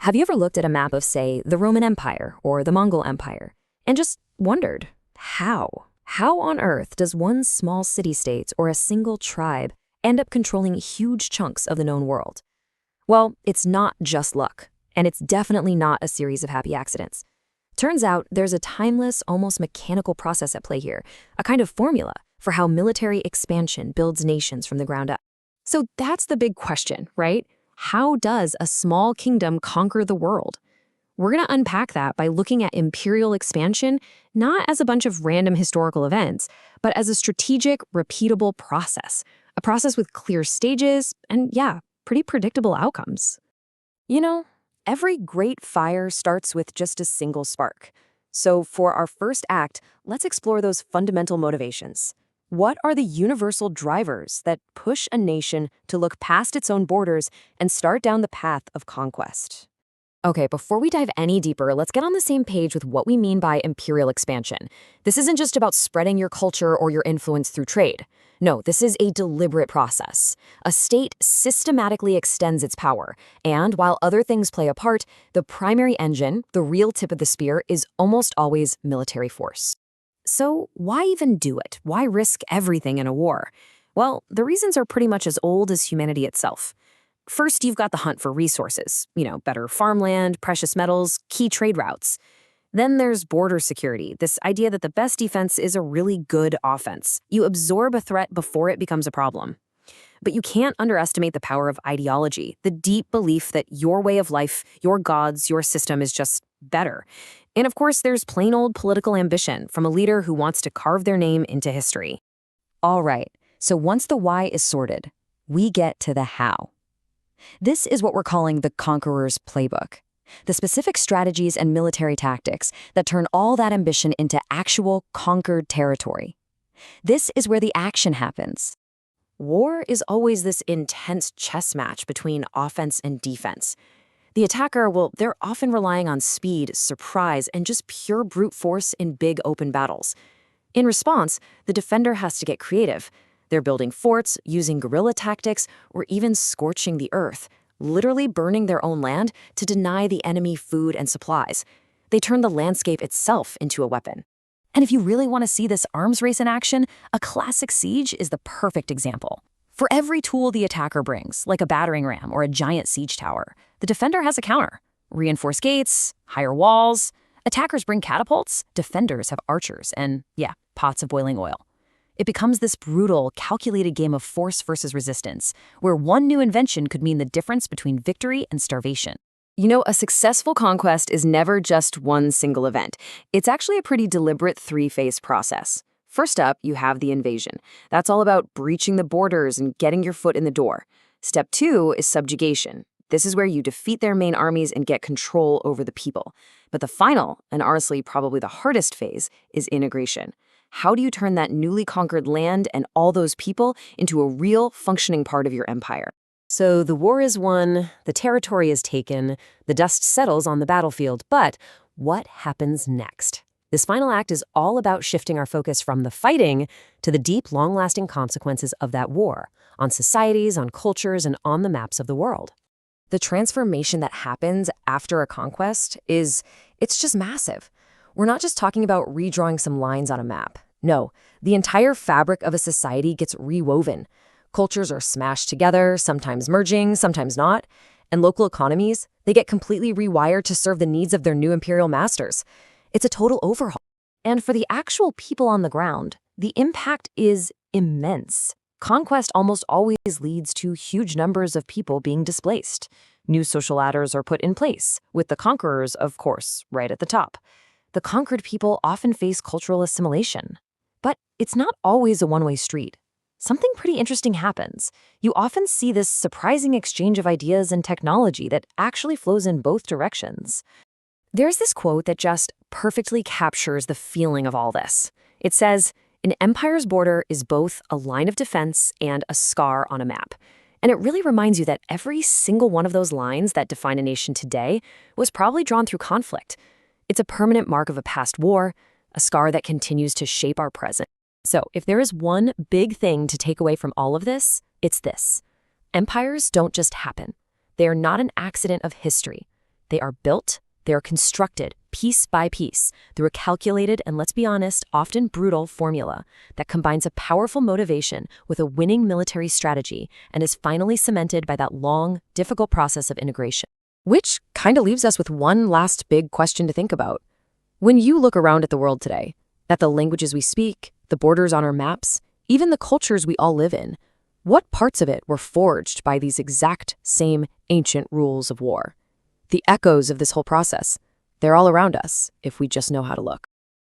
Have you ever looked at a map of, say, the Roman Empire or the Mongol Empire and just wondered, how? How on earth does one small city-state or a single tribe end up controlling huge chunks of the known world? Well, it's not just luck, and it's definitely not a series of happy accidents. Turns out there's a timeless, almost mechanical process at play here, a kind of formula for how military expansion builds nations from the ground up. So that's the big question, right? How does a small kingdom conquer the world? We're going to unpack that by looking at imperial expansion not as a bunch of random historical events, but as a strategic, repeatable process. A process with clear stages and, yeah, pretty predictable outcomes. You know, every great fire starts with just a single spark. So for our first act, let's explore those fundamental motivations. What are the universal drivers that push a nation to look past its own borders and start down the path of conquest? Okay, before we dive any deeper, let's get on the same page with what we mean by imperial expansion. This isn't just about spreading your culture or your influence through trade. No, this is a deliberate process. A state systematically extends its power, and while other things play a part, the primary engine, the real tip of the spear, is almost always military force. So why even do it? Why risk everything in a war? Well, the reasons are pretty much as old as humanity itself. First, you've got the hunt for resources, better farmland, precious metals, key trade routes. Then there's border security, this idea that the best defense is a really good offense. You absorb a threat before it becomes a problem. But you can't underestimate the power of ideology, the deep belief that your way of life, your gods, your system is just better. And of course, there's plain old political ambition from a leader who wants to carve their name into history. All right, so once the why is sorted, we get to the how. This is what we're calling the conqueror's playbook, the specific strategies and military tactics that turn all that ambition into actual conquered territory. This is where the action happens. War is always this intense chess match between offense and defense. The attacker, they're often relying on speed, surprise, and just pure brute force in big open battles. In response, the defender has to get creative. They're building forts, using guerrilla tactics, or even scorching the earth, literally burning their own land to deny the enemy food and supplies. They turn the landscape itself into a weapon. And if you really want to see this arms race in action, a classic siege is the perfect example. For every tool the attacker brings, like a battering ram or a giant siege tower, the defender has a counter. Reinforced gates, higher walls. Attackers bring catapults, defenders have archers, and, pots of boiling oil. It becomes this brutal, calculated game of force versus resistance, where one new invention could mean the difference between victory and starvation. A successful conquest is never just one single event. It's actually a pretty deliberate three-phase process. First up, you have the invasion. That's all about breaching the borders and getting your foot in the door. Step 2 is subjugation. This is where you defeat their main armies and get control over the people. But the final, and honestly probably the hardest phase, is integration. How do you turn that newly conquered land and all those people into a real functioning part of your empire? So the war is won, the territory is taken, the dust settles on the battlefield, but what happens next? This final act is all about shifting our focus from the fighting to the deep, long-lasting consequences of that war, on societies, on cultures, and on the maps of the world. The transformation that happens after a conquest it's just massive. We're not just talking about redrawing some lines on a map. No, the entire fabric of a society gets rewoven. Cultures are smashed together, sometimes merging, sometimes not. And local economies, they get completely rewired to serve the needs of their new imperial masters. It's a total overhaul. And for the actual people on the ground, the impact is immense. Conquest almost always leads to huge numbers of people being displaced. New social ladders are put in place, with the conquerors, of course, right at the top. The conquered people often face cultural assimilation. But it's not always a one-way street. Something pretty interesting happens. You often see this surprising exchange of ideas and technology that actually flows in both directions. There's this quote that just perfectly captures the feeling of all this. It says, "An empire's border is both a line of defense and a scar on a map." And it really reminds you that every single one of those lines that define a nation today was probably drawn through conflict. It's a permanent mark of a past war, a scar that continues to shape our present. So if there is one big thing to take away from all of this, it's this. Empires don't just happen. They are not an accident of history. They are built, they are constructed, piece by piece, through a calculated and, let's be honest, often brutal formula that combines a powerful motivation with a winning military strategy and is finally cemented by that long, difficult process of integration. Which kind of leaves us with one last big question to think about. When you look around at the world today, at the languages we speak, the borders on our maps, even the cultures we all live in, what parts of it were forged by these exact same ancient rules of war? The echoes of this whole process, they're all around us if we just know how to look.